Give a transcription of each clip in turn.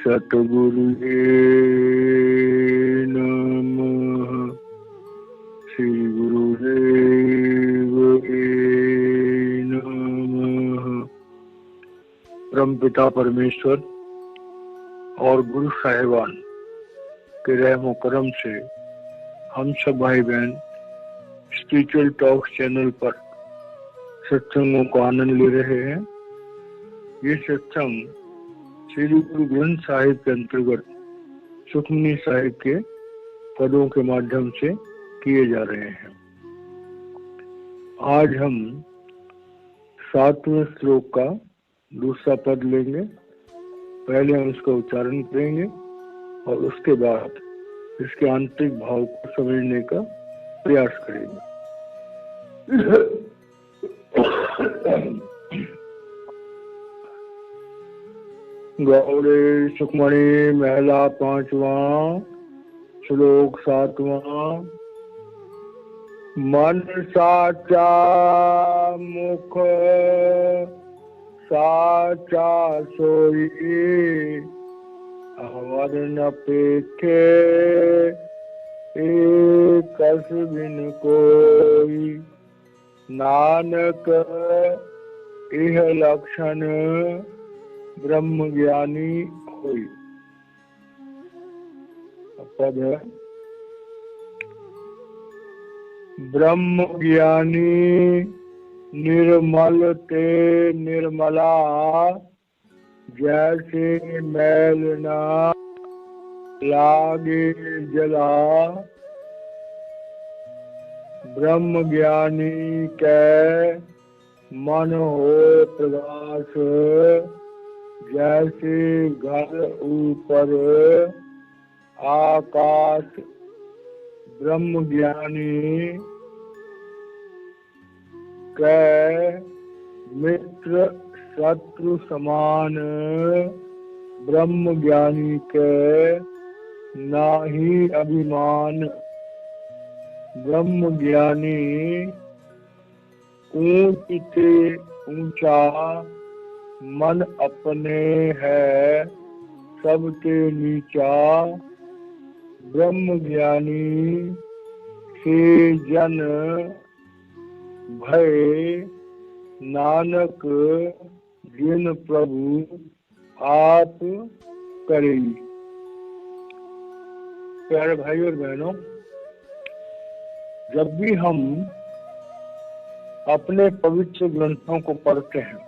सतगुरुवे नमः। श्री गुरुदेवे नमः। परमपिता परमेश्वर और गुरु साहिबान के रहमो करम से हम सब भाई बहन स्पिरिचुअल टॉक चैनल पर सत्संगों को आनंद ले रहे हैं। ये सत्संग श्री गुरु ग्रंथ साहिब के अंतर्गत सुखमनी साहिब के पदों के माध्यम से किए जा रहे हैं। आज हम 7वें श्लोक का दूसरा पद लेंगे। पहले हम उसका उच्चारण करेंगे और उसके बाद इसके आंतरिक भाव को समझने का प्रयास करेंगे। गौड़े सुखमणि महला 5वां श्लोक 7वां। मन साचा मुख साचा सोई अवर न पेखे कस बिन कोई। नानक इह लक्षण ब्रह्म ज्ञानी होई। पद है ब्रह्म ज्ञानी निर्मल ते निर्मला जैसे मैल ना लागे जला। ब्रह्म ज्ञानी के मन हो प्रकाश जैसे घर ऊपर आकाश। ब्रह्म ज्ञानी के मित्र शत्रु समान। ब्रह्म ज्ञानी के नाही अभिमान। ब्रह्म ज्ञानी ऊंच ते ऊंचा मन अपने है सबसे नीचा। ब्रह्म ज्ञानी से जन भय नानक जिन प्रभु आप करें। प्यारे भाई और बहनों, जब भी हम अपने पवित्र ग्रंथों को पढ़ते हैं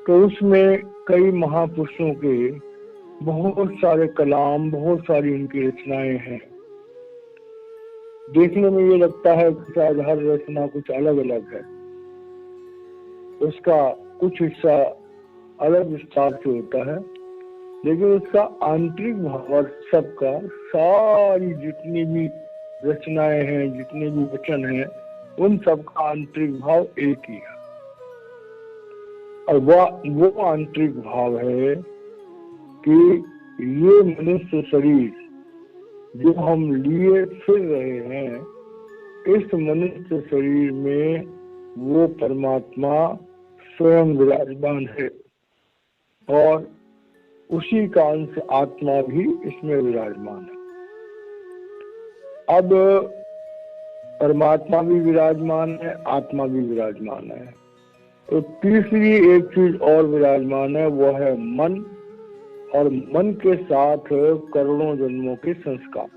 तो उसमें कई महापुरुषों के बहुत सारे कलाम, बहुत सारी उनकी रचनाएं हैं। देखने में ये लगता है कि शायद हर रचना कुछ अलग अलग है, उसका कुछ हिस्सा अलग विस्तार से होता है, लेकिन उसका आंतरिक भाव सबका, सारी जितनी भी रचनाएं हैं, जितने भी वचन हैं, उन सबका आंतरिक भाव एक ही है। और वो आंतरिक भाव है कि ये मनुष्य शरीर जो हम लिए फिर रहे हैं, इस मनुष्य शरीर में वो परमात्मा स्वयं विराजमान है और उसी का अंश आत्मा भी इसमें विराजमान है। अब परमात्मा भी विराजमान है, आत्मा भी विराजमान है, तो तीसरी एक चीज और विराजमान है, वो है मन। और मन के साथ करोड़ों जन्मों के संस्कार।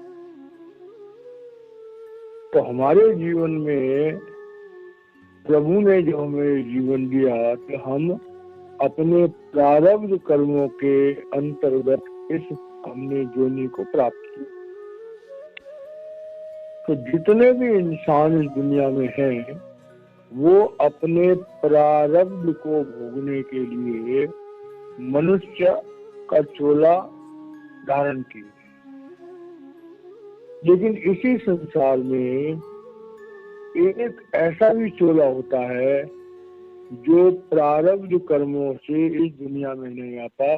तो हमारे जीवन में प्रभु ने जो हमें जीवन दिया कि हम अपने प्रारब्ध कर्मों के अंतर्गत इस हमने जोनि को प्राप्त किया। तो जितने भी इंसान इस दुनिया में हैं, वो अपने प्रारब्ध को भोगने के लिए मनुष्य का चोला धारण किए। लेकिन इसी संसार में एक ऐसा भी चोला होता है जो प्रारब्ध कर्मों से इस दुनिया में नहीं आता,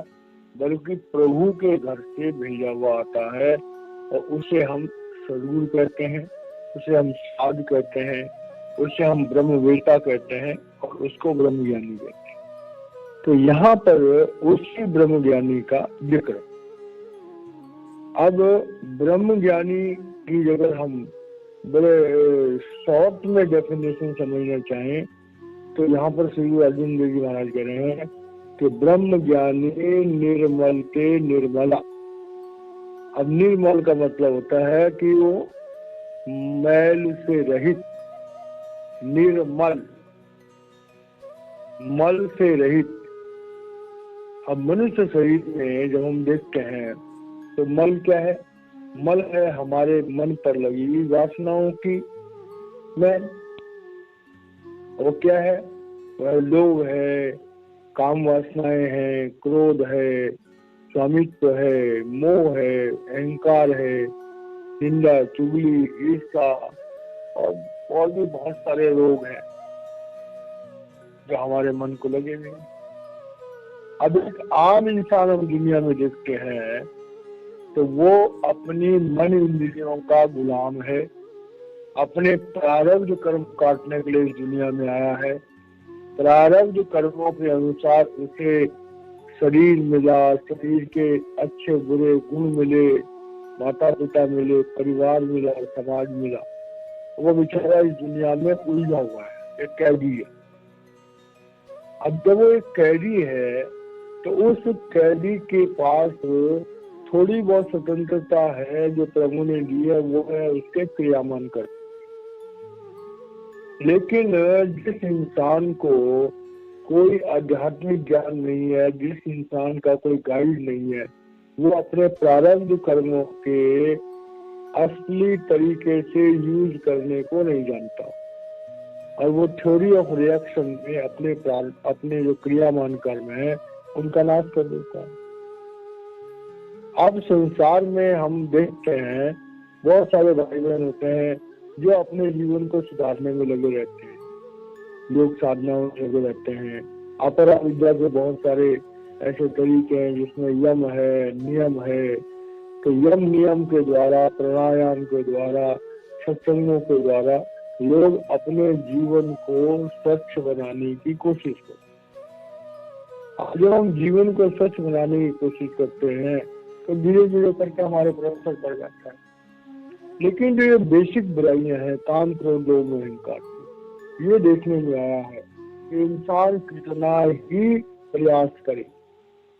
बल्कि प्रभु के घर से भेजा हुआ आता है, और उसे हम सद्गुरु कहते हैं, उसे हम साध कहते हैं, उसे हम ब्रह्मवेता कहते हैं और उसको ब्रह्म ज्ञानी कहते हैं। तो यहाँ पर उसी ब्रह्म ज्ञानी का जिक्र। अब ब्रह्म ज्ञानी की अगर हम बड़े शॉर्ट में डेफिनेशन समझना चाहें तो यहाँ पर श्री अर्जुन देव जी महाराज कह रहे हैं कि ब्रह्म ज्ञानी निर्मल के निर्मला। अब निर्मल का मतलब होता है कि वो मैल से रहित, निर्मल, मल से रहित। अब मनुष्य शरीर में जब हम देखते हैं तो मल क्या है? मल है हमारे मन पर लगी हुई वासनाओं की मैल। वो क्या है? वह लोभ है, काम वासनाएं हैं, क्रोध है, स्वामित्व है, मोह है, अहंकार है, निंदा, चुगली, ईर्ष्या और भी बहुत सारे रोग हैं जो हमारे मन को लगे हुए हैं। अब एक आम इंसान हम दुनिया में देखते हैं तो वो अपनी मन इंद्रियों का गुलाम है, अपने प्रारब्ध कर्म काटने के लिए इस दुनिया में आया है। प्रारब्ध कर्मों के अनुसार उसे शरीर मिला, शरीर के अच्छे बुरे गुण मिले, माता पिता मिले, परिवार मिला, समाज मिला। वो बेचारा इस दुनिया में उलझा हुआ है, एक कैदी है। अब जब वो एक कैदी है तो उस कैदी के पास थोड़ी बहुत स्वतंत्रता है जो प्रभु ने दी है, वो है उसके क्रियामान कर। लेकिन जिस इंसान को कोई आध्यात्मिक ज्ञान नहीं है, जिस इंसान का कोई गाइड नहीं है, वो अपने प्रारब्ध कर्मों के असली तरीके से यूज करने को नहीं जानता और वो थ्योरी ऑफ रिएक्शन में अपने जो क्रियामान कर्म है उनका नाश कर देता है। अब संसार में हम देखते हैं बहुत सारे भाई बहन होते हैं जो अपने जीवन को सुधारने में लगे रहते हैं, योग साधनाओं में लगे रहते हैं। अपरा विद्या के बहुत सारे ऐसे तरीके हैं जिसमें यम है, नियम है। तो यम नियम के द्वारा, प्राणायाम के द्वारा, सत्संगों के द्वारा लोग अपने जीवन को स्वच्छ बनाने की कोशिश करते हैं। जब हम जीवन को स्वच्छ बनाने की कोशिश करते हैं तो धीरे धीरे करके हमारे पर असर पड़ जाता है। लेकिन जो ये बेसिक बुराइयां हैं, काम, क्रोध, लोभ, मोह, अहंकार, ये देखने में आया है कि इंसान कितना ही प्रयास करे,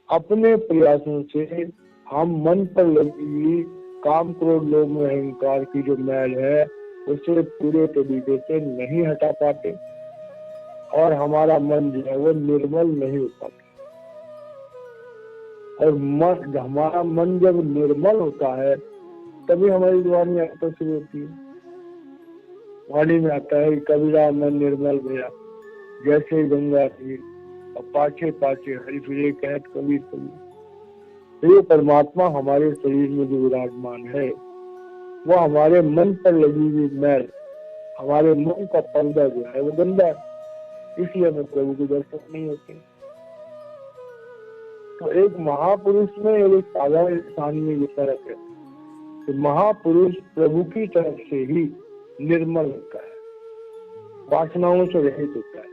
अपने प्रयासों से हम मन पर लगी काम, क्रोध, लोभ, मोह, अहंकार की जो मैल है उसे पूरे तरीके से नहीं हटा पाते और हमारा मन जो है वो निर्मल नहीं हो पाता। और हमारा मन जब निर्मल होता है तभी हमारी वाणी आता शुरू होती है। वाणी में आता है कबीरा मन निर्मल गया जैसे गंगा थी और पाछे पाछे हरि फिरे कहत कबीर कबीर। तो ये परमात्मा हमारे शरीर में जो विराजमान है वो हमारे मन पर लगी हुई मैल, हमारे मन का पर्दा जो है वो गंदा है, इसलिए हमें प्रभु के दर्शन नहीं होते। तो एक महापुरुष में एक साधारण इंसान में ये फर्क है कि महापुरुष प्रभु की तरफ से ही निर्मल होता है, वासनाओं से रहित होता है,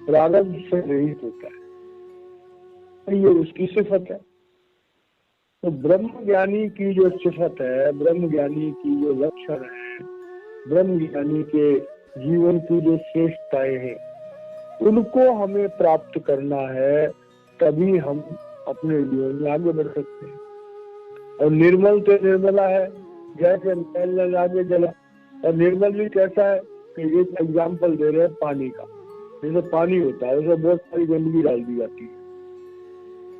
प्रारब्ध से रहित होता है। तो ये उसकी सिफत है। तो ब्रह्म ज्ञानी की जो सिफत है, ब्रह्म ज्ञानी की जो लक्षण है, ब्रह्म ज्ञानी के जीवन की जो श्रेष्ठताएं हैं, उनको हमें प्राप्त करना है, तभी हम अपने जीवन में आगे बढ़ सकते हैं। और निर्मल तो निर्मला है, जैसे मैल न लागे जला। और निर्मल भी कैसा है कि एक एग्जाम्पल दे रहे हैं पानी का। जैसे पानी होता है उसमें बहुत सारी गंदगी डाल दी जाती है,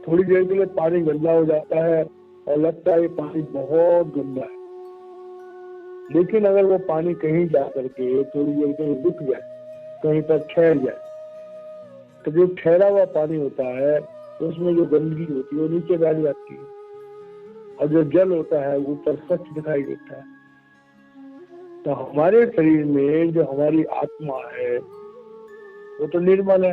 थोड़ी देर के लिए पानी गंदा हो जाता है और लगता है पानी बहुत गंदा है। लेकिन अगर वो पानी कहीं जा करके थोड़ी देर के लिए रुक जाए, कहीं पर ठहर जाए, तो जो ठहरा हुआ पानी होता है उसमें जो गंदगी होती है वो नीचे बैठ जाती है और जो जल होता है ऊपर स्वच्छ दिखाई देता है। तो हमारे शरीर में जो हमारी आत्मा है वो तो निर्मल है,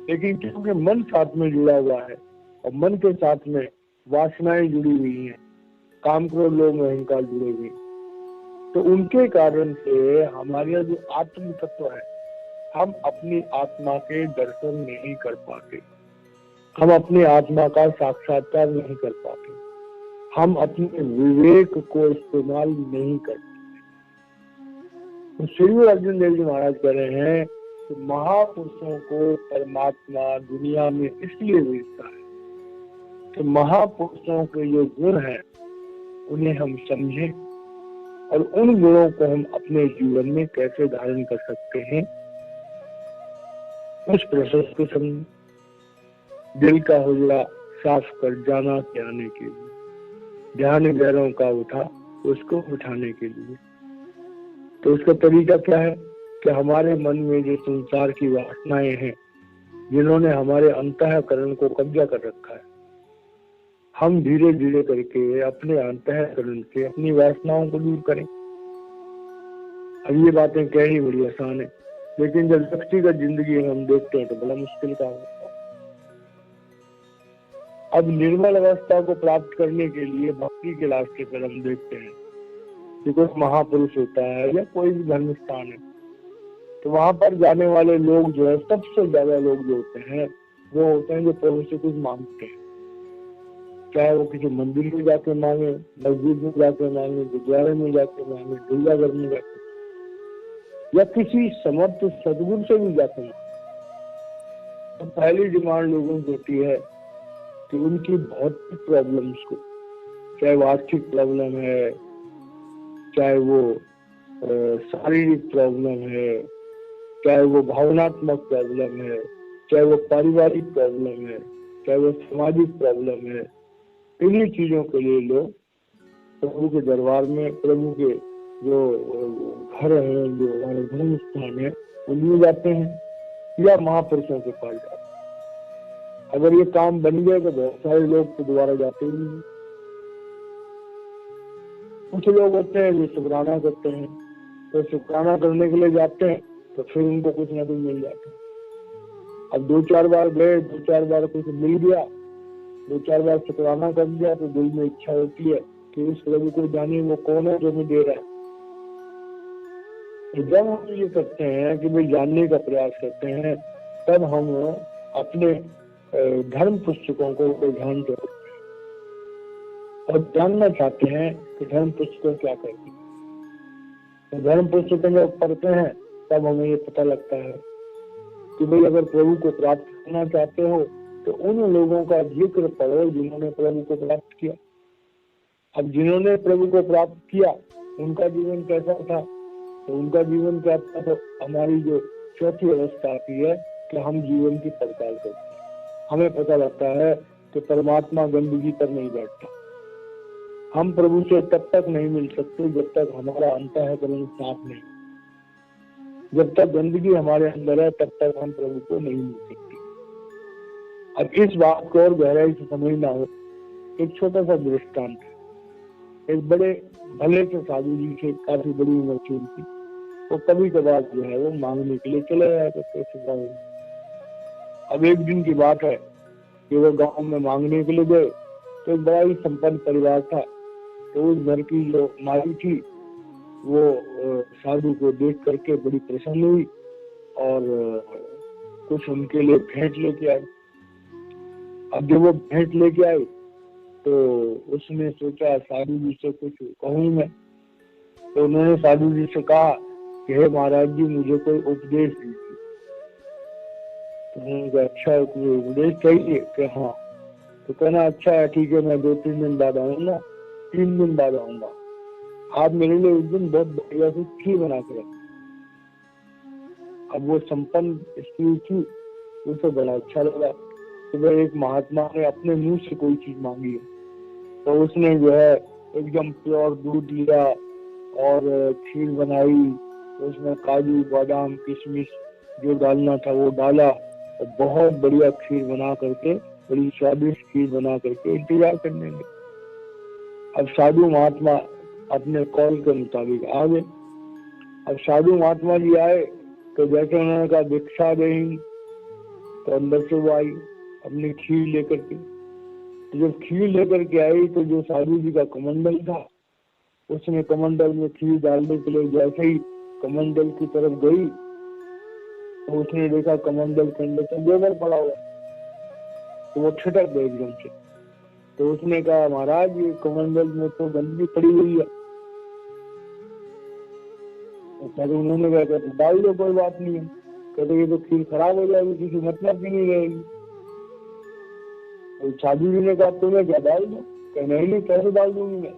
लेकिन क्योंकि मन साथ में जुड़ा हुआ है और मन के साथ में वासनाएं जुड़ी हुई हैं, काम, क्रोध, लोभ, मोह, अहंकार जुड़े हुए, तो उनके कारण से हमारा जो आत्म तत्व है, हम अपनी आत्मा के दर्शन नहीं कर पाते, हम अपनी आत्मा का साक्षात्कार नहीं कर पाते, हम अपने विवेक को इस्तेमाल नहीं कर पाते। तो श्री अर्जुन देव जी महाराज कह रहे हैं कि महापुरुषों को परमात्मा दुनिया में इसलिए भेजता है कि महापुरुषों के जो गुण हैं उन्हें हम समझें और उन गुणों को हम अपने जीवन में कैसे धारण कर सकते हैं उस प्रोसेस को समझें। दिल का हुजरा साफ कर जाना के आने के लिए, ध्यान गैरों का उठा उसको उठाने के लिए। तो उसका तरीका क्या है कि हमारे मन में जो संसार की वासनाएं हैं जिन्होंने हमारे अंतःकरण को कब्जा कर रखा है, हम धीरे धीरे करके अपने अंतःकरण से अपनी वासनाओं को दूर करें। अब ये बातें कहनी बड़ी आसान है, लेकिन जब व्यक्तिगत जिंदगी में हम देखते हैं तो बड़ा मुश्किल काम होता है। अब निर्मल अवस्था को प्राप्त करने के लिए भक्ति के रास्ते पर हम देखते हैं कि कोई महापुरुष होता है या कोई भी धर्म स्थान है, तो वहां पर जाने वाले लोग जो है, सबसे ज्यादा लोग जो होते हैं वो होते हैं जो प्रभु से कुछ मांगते हैं। चाहे वो किसी मंदिर में जाके मांगे, मस्जिद में जाके मांगे, गुरुद्वारे में जाके मांगे, गिरजाघर में जाके, या किसी समर्थ सदगुरु से भी जाके मांगे। तो पहली डिमांड लोगों की होती है कि उनकी भौतिक प्रॉब्लम्स को, चाहे वो आर्थिक प्रॉब्लम है, चाहे वो शारीरिक प्रॉब्लम है, चाहे वो भावनात्मक प्रॉब्लम है, चाहे वो पारिवारिक प्रॉब्लम है, चाहे वो सामाजिक प्रॉब्लम है, इन्हीं चीजों के लिए लोग प्रभु के दरबार में, प्रभु के जो घर है, जो हमारे धर्म स्थान है, उनमें जाते हैं या महापुरुषों के पास जाते हैं। अगर ये काम बन गया तो बहुत सारे लोग तो दोबारा जाते ही नहीं। कुछ लोग होते हैं जो शुक्राना करते हैं, तो शुक्राना करने के लिए जाते हैं तो फिर उनको कुछ ना कुछ मिल जाता है। अब 2-4 बार गए, 2-4 बार कुछ मिल गया, 2-4 बार शुक्राना कर दिया, तो दिल में इच्छा होती है कि उस प्रभु को जाने वो कौन है जो हमें दे रहा है। तो जब हम ये करते हैं कि भाई जानने का प्रयास करते हैं, तब हम अपने धर्म पुस्तकों को ध्यान से पढ़ते हैं और जानना चाहते हैं कि धर्म पुस्तक क्या कहती है। तो धर्म पुस्तकों जब पढ़ते हैं तब हमें ये पता लगता है कि भाई अगर प्रभु को प्राप्त करना चाहते हो तो उन लोगों का जिक्र पढ़ो जिन्होंने प्रभु को प्राप्त किया। अब जिन्होंने प्रभु को प्राप्त किया उनका जीवन कैसा था, तो उनका जीवन क्या था, तो हमारी जो चौथी अवस्था आती है कि हम जीवन की पड़ताल करते हैं। हमें पता लगता है कि परमात्मा गंदगी पर नहीं बैठता। हम प्रभु से तब तक नहीं मिल सकते जब तक हमारा अंतःकरण साफ नहीं। जब तक गंदगी हमारे अंदर है तब तक हम प्रभु को नहीं मिल सकते। अब इस बात को और गहराई से समझना हो, एक छोटा सा दृष्टांत है। एक बड़े भले से साधु जी से, काफी बड़ी उम्र थी उनकी, वो कभी कभार जो है वो मांगने के लिए चले जाया करते। अब एक दिन की बात है कि वो गांव में मांगने के लिए गए, तो एक बड़ा ही संपन्न परिवार था। तो उस घर की जो माली थी वो साधु को देख करके बड़ी प्रसन्न हुई और कुछ उनके लिए भेंट लेके आई। अब जब वो भेंट लेके आई तो उसने सोचा साधु जी से कुछ कहूँ मैं। तो उन्होंने साधु जी से कहा कि हे महाराज जी, मुझे कोई उपदेश दीजिए। तो उन्होंने कहा अच्छा कोई उपदेश चाहिए कि हाँ। तो कहना अच्छा है, ठीक है, मैं 2-3 दिन बाद आऊंगा, 3 दिन बाद आऊंगा। आप मेरे लिए उस दिन बहुत बढ़िया से खीर बना के रखें। अब वो संपन्न स्त्री थी, उसे बड़ा अच्छा लगा कि भाई एक महात्मा ने अपने मुंह से कोई चीज मांगी है। तो उसने जो है एकदम प्योर दूध लिया और खीर बनाई, उसमें काजू बादाम किशमिश जो डालना था वो डाला और बहुत बढ़िया खीर बना करके, बड़ी स्वादिष्ट खीर बना करके इंतजार करने लगे। अब साधु महात्मा अपने कॉल के मुताबिक आ गए। अब साधु महात्मा जी आए तो जैसे उन्होंने कहा भिक्षा देंगी, तो अंदर से वो आई अपनी खीर लेकर के। तो जब खीर लेकर के आई तो जो साधु जी का कमंडल था, उसने कमंडल में खीर डालने के लिए जैसे ही कमंडल की तरफ गई तो उसने देखा कमंडल के अंदर तो गोबर पड़ा हुआ, तो वो छिटक गए एकदम से। तो उसने कहा महाराज ये कमंडल में तो गंदगी पड़ी हुई है। तो कहते उन्होंने कहा तो डाल दो, कोई बात नहीं है। कहते ये तो खीर खराब हो जाएगी, किसी मतलब की नहीं रहेगी। तो साधु जी ने कहा तुम्हें क्या डाल दो? कह नहीं कैसे डाल दूंगी मैं।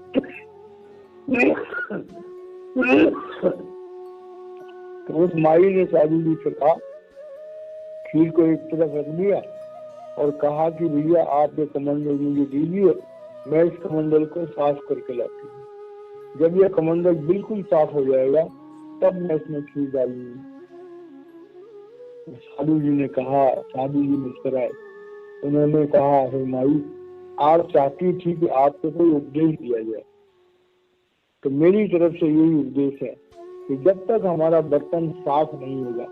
तो उस माई ने साधु जी से कहा, खीर को एक तरफ रख दिया और कहा कि भैया आप ये कमंडल मुझे दीजिए, मैं इस कमंडल को साफ करके लाती हूँ। जब ये कमंडल बिल्कुल साफ हो जाएगा तब मैं इसमें खीर डालूंगी। साधु जी ने कहा, साधु जी मुस्कुराए, उन्होंने कहा हे माई आप चाहती थी कि आपको कोई उपदेश दिया जाए, तो मेरी तरफ से यही उपदेश है कि जब तक हमारा बर्तन साफ नहीं होगा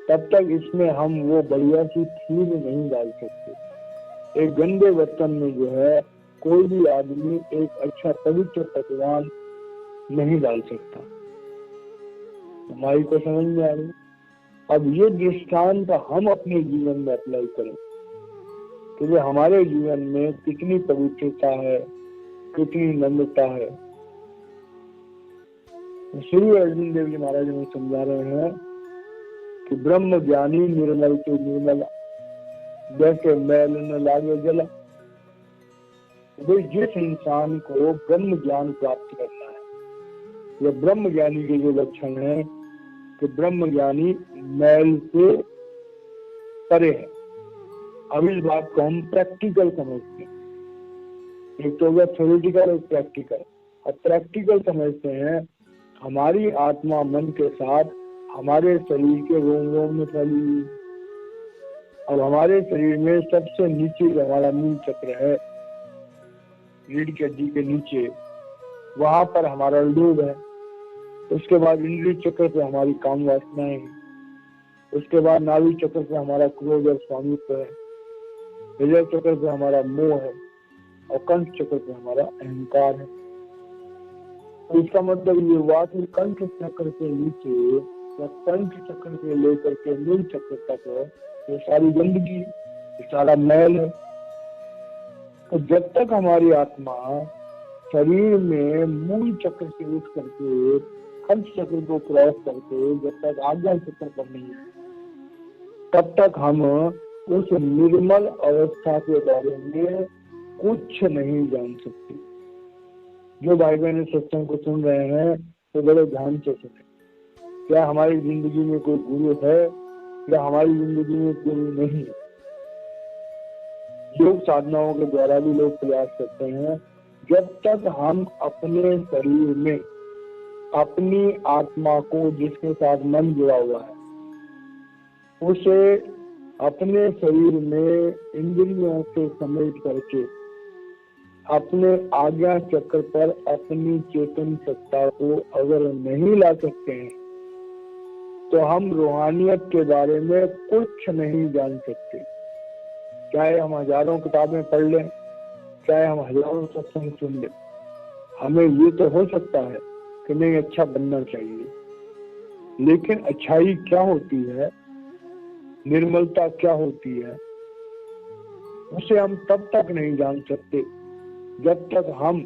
तब तक इसमें हम वो बढ़िया सी खीर नहीं डाल सकते। एक गंदे बर्तन में जो है कोई भी आदमी एक अच्छा पवित्र पकवान नहीं डाल सकता। हमारी को समझ में आ रही। अब ये दृष्टांत हम अपने जीवन में अप्लाई करें कि तो हमारे जीवन में कितनी पवित्रता है, कितनी नम्रता है। श्री अर्जुन देव जी महाराज हमें समझा रहे हैं कि ब्रह्म ज्ञानी निर्मल के निर्मल, जैसे मैल न लागे जला। जिस इंसान को ब्रह्म ज्ञान प्राप्त करना है, यह ब्रह्म ज्ञानी के जो लक्षण है कि ब्रह्म ज्ञानी मैल से परे है। अब इस बात को हम प्रैक्टिकल समझते हैं। एक तो थ्योरेटिकल और प्रैक्टिकल। अब प्रैक्टिकल समझते हैं हमारी आत्मा मन के साथ हमारे शरीर के रोम में फैली हुई, और हमारे शरीर में सबसे नीचे जो हमारा मूल चक्र है, रीढ़ की हड्डी के नीचे, वहां पर हमारा लोभ है। उसके बाद इंद्रिय चक्र पे हमारी काम वासनाएं हैं। उसके बाद नाभि चक्र पे हमारा क्रोध और स्वामित्व है। हृदय चक्र पे हमारा मोह है और कंठ चक्र पे हमारा अहंकार है। तो इसका मतलब ये हुआ कि कंठ चक्र के नीचे या कंठ चक्र से लेकर के मूल चक्र तक ये सारी गंदगी, ये सारा मैल है। तो जब तक हमारी आत्मा शरीर में मूल चक्र से उठ करके कंठ चक्र को क्रॉस करके जब तक आज्ञा चक्र पर नहीं, तब तक हम उस निर्मल अवस्था के बारे में कुछ नहीं जान सकते। जो भाई बहन सत्संग को सुन रहे हैं तो बड़े ध्यान से सुने। क्या हमारी जिंदगी में कोई गुरु है या हमारी जिंदगी में गुरु नहीं? योग साधनाओं के द्वारा भी लोग प्रयास करते हैं। जब तक हम अपने शरीर में अपनी आत्मा को, जिसके साथ मन जुड़ा हुआ है, उसे अपने शरीर में इंद्रियों से समेट करके अपने आज्ञा चक्र पर अपनी चेतन सत्ता को अगर नहीं ला सकते हैं तो हम रूहानियत के बारे में कुछ नहीं जान सकते। चाहे हम हजारों किताबें पढ़ लें, चाहे हम हजारों सत्संग सुन लें, हमें ये तो हो सकता है कि नहीं अच्छा बनना चाहिए, लेकिन अच्छाई क्या होती है, निर्मलता क्या होती है, उसे हम तब तक नहीं जान सकते जब तक हम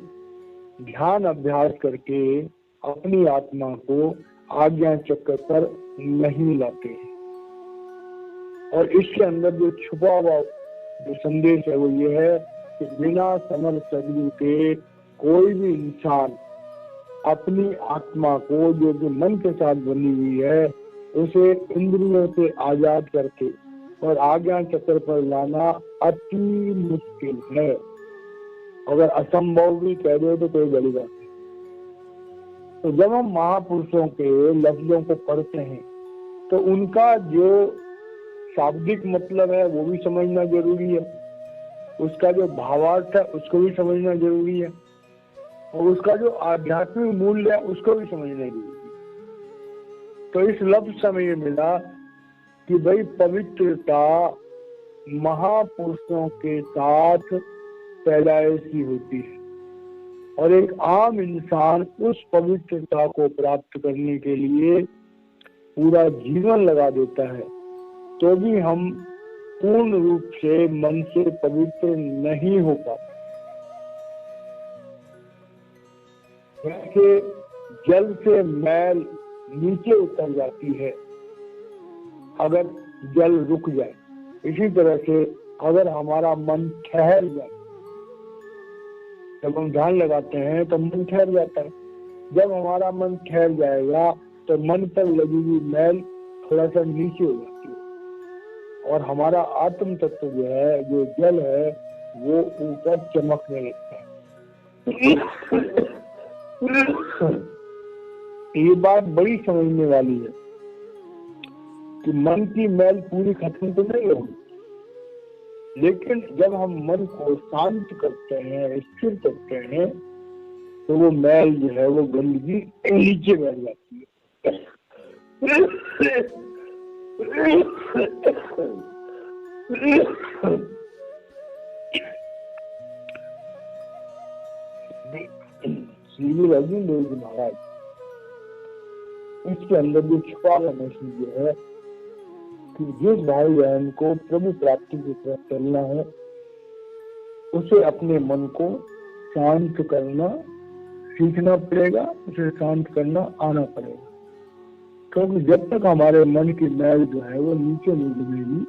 ध्यान अभ्यास करके अपनी आत्मा को आज्ञा चक्र पर नहीं लाते हैं। और इसके अंदर जो छुपा हुआ जो संदेश है वो ये है कि बिना समर्थ सदगुरु के कोई भी इंसान अपनी आत्मा को, जो कि मन के साथ बनी हुई है, उसे इंद्रियों से आजाद करके और आज्ञा चक्र पर लाना अति मुश्किल है। अगर असंभव भी कह दो तो कोई बड़ी बात नहीं। तो जब हम महापुरुषों के लफ्जों को पढ़ते हैं तो उनका जो शाब्दिक मतलब है वो भी समझना जरूरी है, उसका जो भावार्थ है उसको भी समझना जरूरी है, और उसका जो आध्यात्मिक मूल्य है उसको भी समझना जरूरी है। तो इस लफ्ज से हमें ये मिला कि भाई पवित्रता महापुरुषों के साथ पैदाइशी होती है, और एक आम इंसान उस पवित्रता को प्राप्त करने के लिए पूरा जीवन लगा देता है तो भी हम पूर्ण रूप से मन से पवित्र नहीं हो पाते। जैसे जल से मैल नीचे उतर जाती है अगर जल रुक जाए, इसी तरह से अगर हमारा मन ठहर जाए, जब हम ध्यान लगाते हैं तो मन ठहर जाता है। जब हमारा मन ठहर जाएगा तो मन पर लगी हुई मैल थोड़ा सा नीचे हो जाती है और हमारा आत्म तत्व जो है, जो जल है, वो ऊपर चमकने लगता है। ये बात बड़ी समझने वाली है कि मन की मैल पूरी खत्म तो नहीं होगी, लेकिन जब हम मन को शांत करते हैं, स्थिर करते हैं, तो वो मैल जो है, वो गंदगी नीचे बैठ जाती है। श्री अर्जुन देव जी महाराज, इसके अंदर जो छुपा हुआ मैसेज जो है कि जिस भाई बहन को प्रभु प्राप्ति की तरफ चलना है, उसे अपने मन को शांत करना सीखना पड़ेगा, उसे शांत करना आना पड़ेगा। क्योंकि जब तक हमारे मन की मैल जो है वो नीचे नहीं गिरेगी,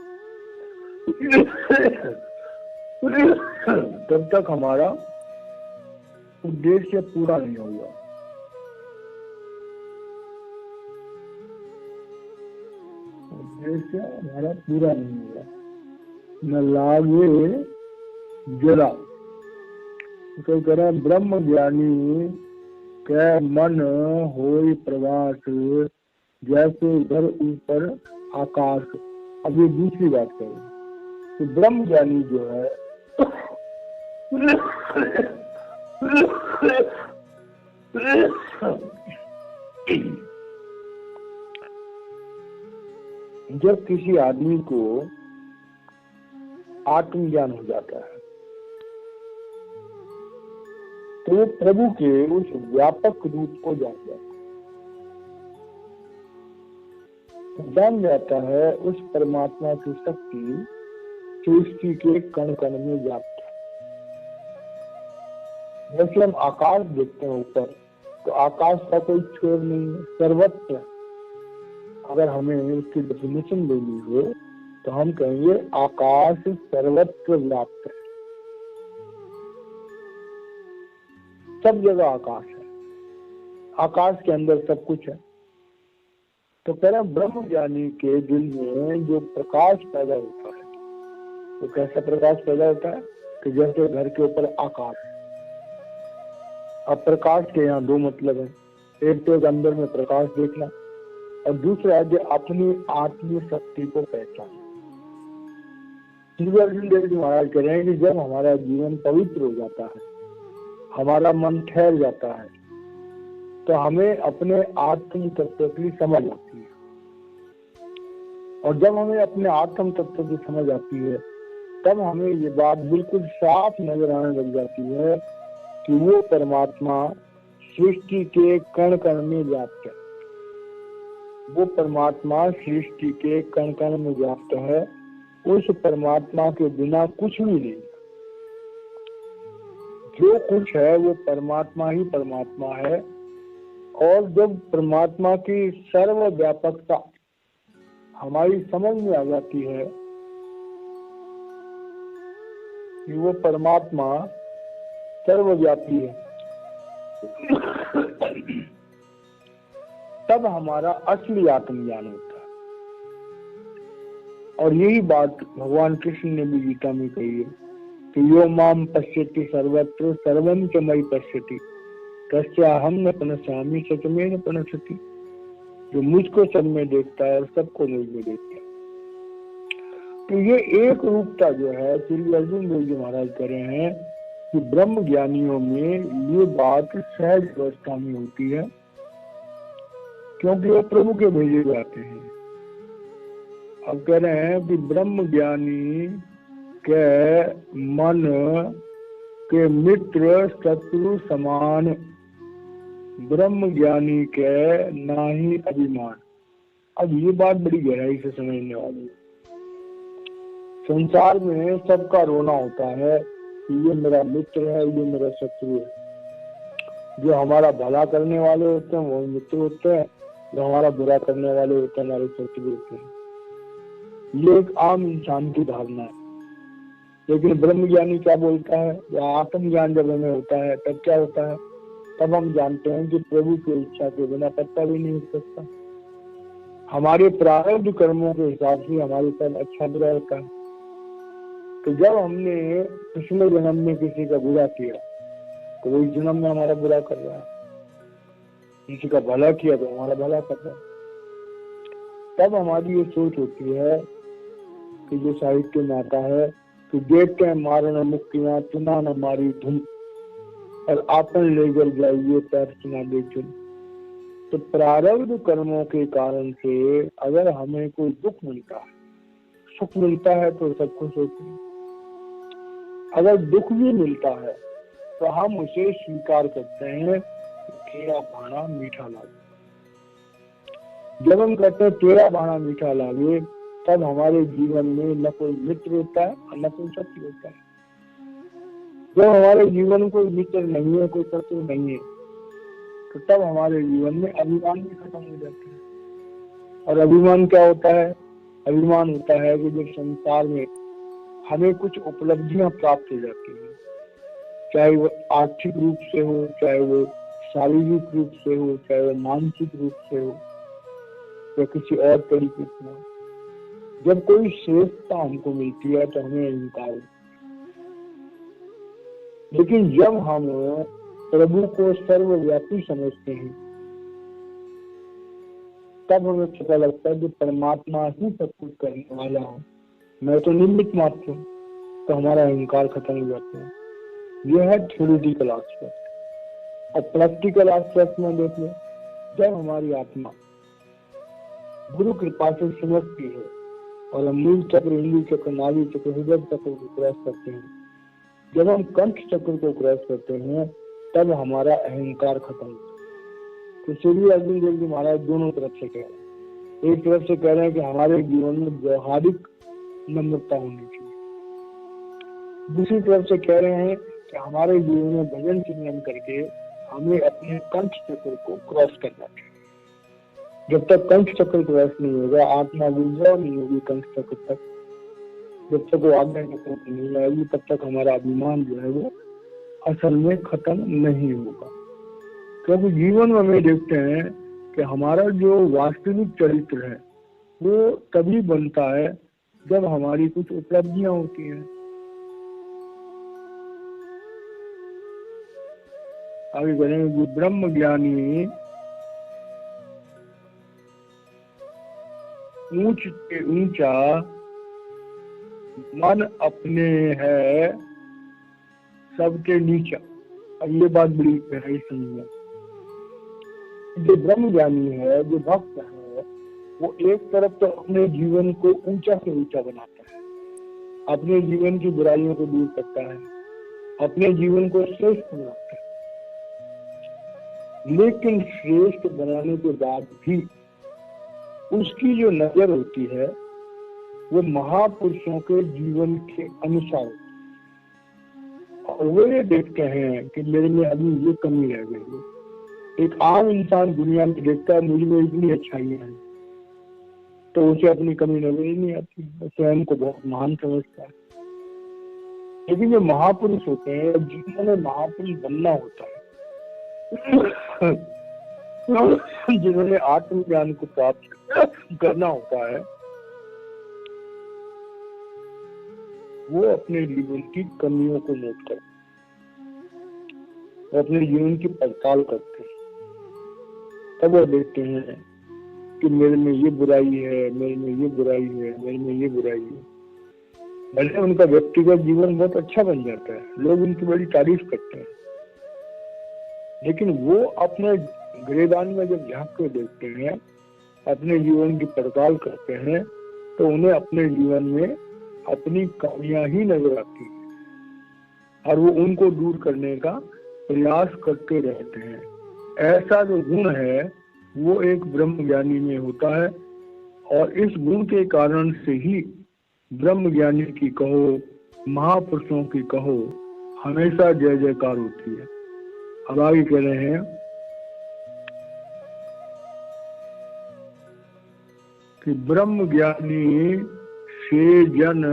तब तक हमारा उद्देश्य पूरा नहीं होगा। उद्देश्य हमारा पूरा नहीं होगा। न लागे जरा तो कह रहे ब्रह्म ज्ञानी के मन होई प्रवास जैसे इधर ऊपर आकाश। अब ये दूसरी बात करें तो ब्रह्म ज्ञानी जो है जब किसी आदमी को आत्मज्ञान हो जाता है तो वो प्रभु के उस व्यापक रूप को जान जाता है। उस परमात्मा की शक्ति सृष्टि के कण कण में व्याप्त है। जैसे हम आकाश देखते हैं ऊपर, तो आकाश का कोई छोर नहीं है, सर्वत्र। अगर हमें उसकी डेफिनेशन देनी हो तो हम कहेंगे आकाश सर्वत्र व्याप्त है, सब जगह आकाश है, आकाश के अंदर सब कुछ है। तो कह रहे ब्रह्म ज्ञानी के दिल में जो प्रकाश पैदा होता है, तो कैसा प्रकाश पैदा होता है कि जैसे घर के ऊपर आकाश। अब प्रकाश के यहाँ दो मतलब है, एक तो अंदर में प्रकाश देखना और दूसरा है जो अपनी आत्मीय शक्ति को पहचानना। श्री अर्जुन देव जी महाराज कह रहे हैं कि जब हमारा जीवन पवित्र हो जाता है, हमारा मन ठहर जाता है, तो हमें अपने आत्म तत्व की समझ आती है। और जब हमें अपने आत्म तत्व की समझ आती है, तब हमें ये बात बिल्कुल साफ नजर आने लग जाती है कि वो परमात्मा सृष्टि के कण कण में व्याप्त है। वो परमात्मा सृष्टि के कण कण में व्याप्त है। उस परमात्मा के बिना कुछ भी नहीं, जो कुछ है वो परमात्मा ही परमात्मा है। और जब परमात्मा की सर्वव्यापकता हमारी समझ में आ जाती है कि वो परमात्मा सर्वव्यापी है, तब हमारा असली आत्मज्ञान होता है। और यही बात भगवान कृष्ण ने भी गीता में कही है कि यो माम पश्यति सर्वत्र सर्वं च मयि पश्यति तस्याहं न प्रणश्यामि सच में न प्रणश्यति। जो मुझको सब में देखता है और सबको मुझ में देखता है। तो ये एक रूपता जो है श्री अर्जुन देव जी महाराज कह रहे हैं कि ब्रह्म ज्ञानियों में ये बात सहज अवस्था में होती है, क्योंकि वो प्रभु के भेजे जाते हैं। अब कह रहे हैं कि ब्रह्म ज्ञानी के मन के मित्र शत्रु समान, ब्रह्म ज्ञानी के नाही अभिमान। अब ये बात बड़ी गहराई से समझने वाली है। संसार में सबका रोना होता है कि ये मेरा मित्र है, ये मेरा शत्रु है। जो हमारा भला करने वाले होते हैं वो मित्र होते हैं, जो हमारा बुरा करने वाले होते हैं हमारे शत्रु होते हैं। ये एक आम इंसान की धारणा है। लेकिन ब्रह्म ज्ञानी क्या बोलता है, या आत्मज्ञान जब हमें होता है तब क्या होता है, तब हम जानते हैं कि प्रभु की इच्छा के बिना पत्ता भी नहीं उठ सकता। हमारे प्रारब्ध कर्मों के हिसाब से हमारे साथ अच्छा बुरा होता है। तो जब हमने पिछले जन्म में किसी का बुरा किया तो वो इस जन्म में हमारा बुरा कर रहा है, किसी का भला किया तो हमारा भला कर रहा है। तब हमारी ये सोच होती है कि जो साहित्य में आता है कि देखते हैं मारण मुक्तियां चुना न मारी धुन और आपन ले जल जाइए पैर चुना दे चुन। तो प्रारब्ध कर्मों के कारण से अगर हमें कोई दुख मिलता है, सुख मिलता है तो सब खुश होते हैं। अगर दुख भी मिलता है तो हम उसे स्वीकार करते हैं, तेरा भाना मीठा लागे। जब हम कहते हैं तेरा भाना मीठा लागे, तब हमारे जीवन में न कोई मित्र होता है और न कोई शत्रु होता है। जब हमारे जीवन में कोई मित्र नहीं है, कोई शत्रु नहीं है, तो तब हमारे जीवन में अभिमान भी खत्म हो जाता है। और अभिमान क्या होता है? अभिमान होता है कि जब संसार में हमें कुछ उपलब्धियां प्राप्त हो जाती हैं, चाहे वो आर्थिक रूप से हो, चाहे वो शारीरिक रूप से हो, चाहे वो मानसिक रूप से हो, या किसी और तरीके से हो, जब कोई श्रेष्ठता हमको मिलती है तो हमें अहंकार होता है। लेकिन जब हम प्रभु को सर्वव्यापी समझते हैं, तब हमें पता लगता है कि परमात्मा ही सब कुछ करने वाला हो, मैं तो निमित्त मात्र हूँ। तो हमारा अहंकार खत्म हो जाता है। यह है थ्योरेटिकल एस्पेक्ट। और प्रैक्टिकल एस्पेक्ट में देखिए, जब हमारी आत्मा गुरु कृपा से समझती है और हम मूल चक्र, इंद्रिय चक्र, नाभि चक्र, हृदय चक्र को क्रॉस करते हैं, जब हम कंठ चक्र को क्रॉस करते हैं, तब हमारा अहंकार खत्म होता है। तो श्री अर्जुन देव जी महाराज दोनों तरफ से कह रहे हैं। एक तरफ से कह रहे हैं कि हमारे जीवन में व्यवहारिक नम्रता होनी चाहिए, दूसरी तरफ से कह रहे हैं कि हमारे जीवन में भजन चिंतन करके हमें अपने कंठ चक्र को क्रॉस करना चाहिए। जब तक कंठ चक्र क्रॉस नहीं होगा, आत्मा गुजराव नहीं होगी कंठ चक्र तक, जब तक वो आज्ञा चक्र नहीं आएगी, तब तक हमारा अभिमान जो है वो असल में खत्म नहीं होगा। क्योंकि जीवन में हमें देखते हैं कि हमारा जो वास्तविक चरित्र है वो तभी बनता है जब हमारी कुछ उपलब्धियां होती हैं। आगे बढ़ेंगे। ब्रह्म ज्ञानी ऊंच से ऊंचा मन अपने है सबके नीचा। अब ये बात बड़ी गहराई समझिए। जो ब्रह्म ज्ञानी है, जो भक्त है, वो एक तरफ तो अपने जीवन को ऊंचा से ऊंचा बनाता है, अपने जीवन की बुराइयों को दूर करता है, अपने जीवन को श्रेष्ठ बनाता है। लेकिन श्रेष्ठ बनाने के बाद भी उसकी जो नजर होती है वो महापुरुषों के जीवन के अनुसार, और वो ये देखते हैं कि मेरे में अभी ये कमी रह गई है। एक आम इंसान दुनिया में देखता है मुझ में इतनी अच्छाइयां हैं, तो उसे अपनी कमी नजर ही नहीं आती, स्वयं को बहुत महान समझता है। लेकिन जो महापुरुष होते हैं, जिन्होंने महापुरुष बनना होता है, जिन्होंने आत्मज्ञान को प्राप्त करना होता है, वो अपने जीवन की कमियों को नोट करते हैं, अपने जीवन की पड़ताल करते हैं। तब वो देखते हैं कि मेरे में ये बुराई है, मेरे में ये बुराई है, मेरे में ये बुराई है। भले उनका व्यक्तिगत जीवन बहुत अच्छा बन जाता है, लोग उनकी बड़ी तारीफ करते हैं, लेकिन वो अपने गिरेदान में जब झांक के देखते हैं, अपने जीवन की पड़ताल करते हैं, तो उन्हें अपने जीवन में अपनी कमियां ही नजर आती हैं और वो उनको दूर करने का प्रयास करते रहते हैं। ऐसा जो गुण है वो एक ब्रह्म ज्ञानी में होता है, और इस गुण के कारण से ही ब्रह्म ज्ञानी की कहो, महापुरुषों की कहो, हमेशा जय जयकार होती है। अब आगे कह रहे हैं कि ब्रह्म ज्ञानी से जन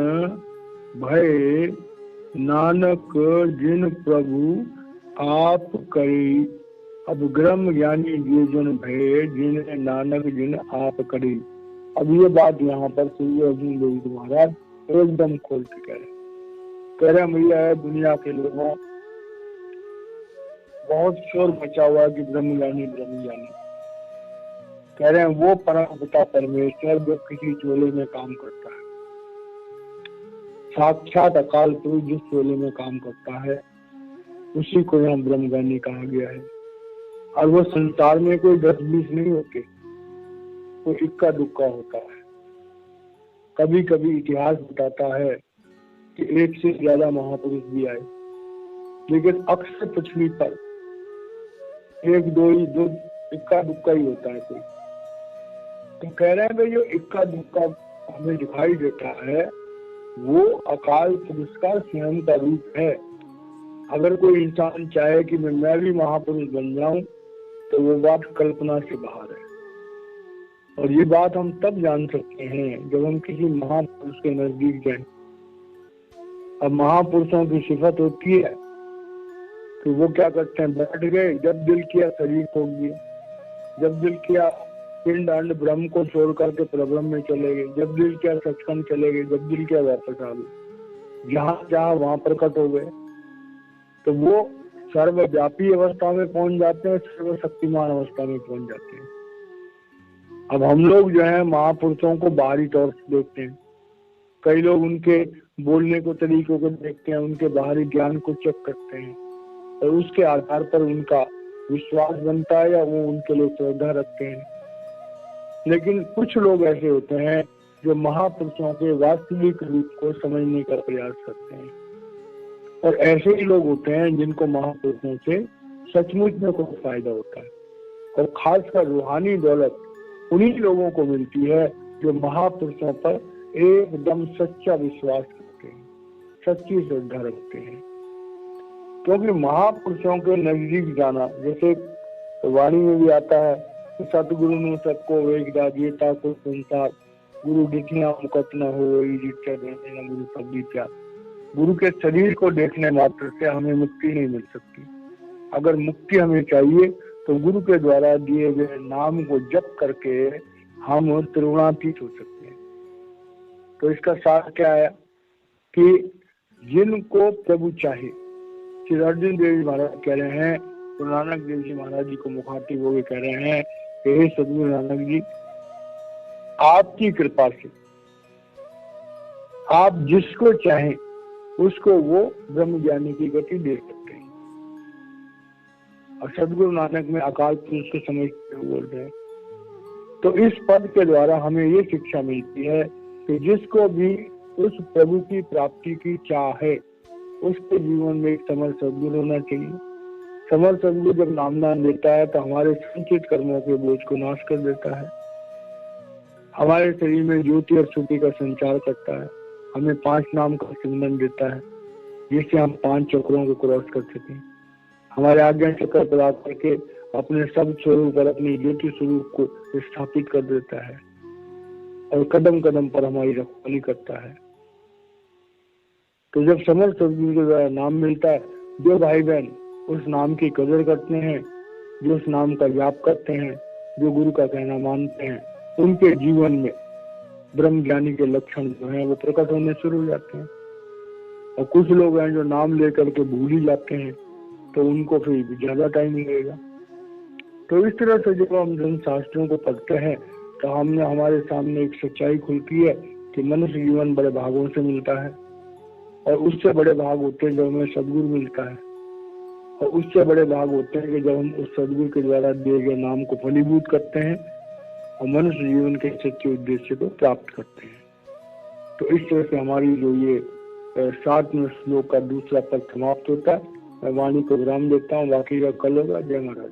भय, नानक जिन प्रभु आप करे। अब ब्रह्म ज्ञानी ये जन भय, जिन नानक जिन आप करे। अब ये बात यहाँ पर श्री अर्जुन देव जी महाराज एकदम खोल के कह रहे भैया दुनिया के लोगों बहुत शोर मचा हुआ कि ब्रह्म ज्ञानी कह रहे हैं वो परम पिता परमेश्वर जो किसी चोले में काम करता है, साक्षात अकाल पुरुष जिस चोले में काम करता है उसी को यहाँ ब्रह्म ज्ञानी कहा गया है। और वो संसार में कोई 10-20 नहीं होते, वो इक्का दुक्का होता है। कभी कभी इतिहास बताता है कि एक से ज्यादा महापुरुष भी आए, लेकिन अक्सर पृथ्वी पर एक दो इक्का दुक्का ही होता है कोई। तो कह रहे हैं भाई जो इक्का दुक्का हमें दिखाई देता है वो अकाल पुरुष का स्वयं का रूप है। अगर कोई इंसान चाहे कि मैं भी महापुरुष बन जाऊं तो वो बात कल्पना से बाहर है। और ये बात हम तब जान सकते हैं जब हम किसी महापुरुष के नजदीक जाएं। अब महापुरुषों की सिफत होती है कि वो क्या करते हैं, बैठ गए, जब दिल किया शरीर छोड़ दिया, जब दिल किया पिंड अंड ब्रह्म को छोड़ करके परब्रह्म में चले गए, जब दिल किया सचखंड चले गए, जब दिल किया वापस आ गए, जहां जहां वहां प्रकट हो गए। तो वो सर्वव्यापी अवस्था में पहुंच जाते हैं, सर्वशक्तिमान अवस्था में पहुंच जाते हैं। अब हम लोग जो है महापुरुषों को बाहरी तौर से देखते हैं, कई लोग उनके बोलने को तरीकों को देखते हैं, उनके बाहरी ज्ञान को चेक करते हैं और उसके आधार पर उनका विश्वास बनता है या वो उनके लिए श्रद्धा रखते हैं। लेकिन कुछ लोग ऐसे होते हैं जो महापुरुषों के वास्तविक रूप को समझने का प्रयास करते हैं, और ऐसे ही लोग होते हैं जिनको महापुरुषों से सचमुच में कोई फायदा होता है। और खासकर रूहानी दौलत उन्हीं लोगों को मिलती है जो महापुरुषों पर एकदम सच्चा विश्वास करते हैं, सच्ची श्रद्धा रखते हैं। क्योंकि महापुरुषों के नजदीक जाना, जैसे वाणी में भी आता है कि सतगुरु ने सबको वेगदा जेता को संसार, गुरु दिखना मुकट न हो गुरु सब प्यार। गुरु के शरीर को देखने मात्र से हमें मुक्ति नहीं मिल सकती। अगर मुक्ति हमें चाहिए तो गुरु के द्वारा दिए गए नाम को जप करके हम त्रिगुणातीत हो सकते हैं। तो इसका सार क्या है कि जिनको प्रभु चाहे, श्री अर्जुन देव जी महाराज कह रहे हैं, गुरु नानक देव जी महाराज जी को मुखातिब होकर कह रहे हैं, हे सदगुरु नानक जी, आपकी कृपा से आप जिसको चाहें उसको वो ब्रह्म ज्ञानी की गति दे सकते हैं। और सदगुरु नानक में अकाल पुरुष को समझते हुए बोल रहे हैं। तो इस पद के द्वारा हमें ये शिक्षा मिलती है कि जिसको भी उस प्रभु की प्राप्ति की चाह है उसके जीवन में एक समर्थ सदगुरु होना चाहिए। समर्थ सदगुरु जब नामदान देता है तो हमारे संचित कर्मों के बोझ को नाश कर देता है, हमारे शरीर में ज्योति और श्रुति का संचार करता है, हमें 5 नाम का सिमरन देता है जिससे हम 5 चक्रों को क्रॉस कर सकें, हमारे आज्ञा चक्र प्राप्त करके अपने सब स्वरूप पर अपनी ज्योति स्वरूप को स्थापित कर देता है और कदम कदम पर हमारी रखवाली करता है। तो जब समर्थ सदगुरु के द्वारा नाम मिलता है, जो भाई बहन उस नाम की कदर करते हैं, जो उस नाम का जाप करते हैं, जो गुरु का कहना मानते हैं, उनके जीवन में ब्रह्म ज्ञानी के लक्षण जो हैं वो प्रकट होने शुरू हो जाते हैं। और कुछ लोग हैं जो नाम लेकर के भूल ही जाते हैं, तो उनको फिर ज्यादा टाइम लगेगा। तो इस तरह से जब हम धर्म शास्त्रों को पढ़ते हैं तो हमने हमारे सामने एक सच्चाई खुलती है कि मनुष्य जीवन बड़े भागों से मिलता है, और उससे बड़े भाग होते हैं जब हमें सदगुरु मिलता है, और उससे बड़े भाग होते हैं कि जब हम उस सदगुरु के द्वारा दिए गए नाम को फलीभूत करते हैं और मनुष्य जीवन के सच्चे उद्देश्य को प्राप्त करते हैं। तो इस तरह से हमारी जो ये 7वें श्लोक का दूसरा पद समाप्त होता है। मैं वाणी को विराम देता हूँ, बाकी का कल होगा। जय महाराज।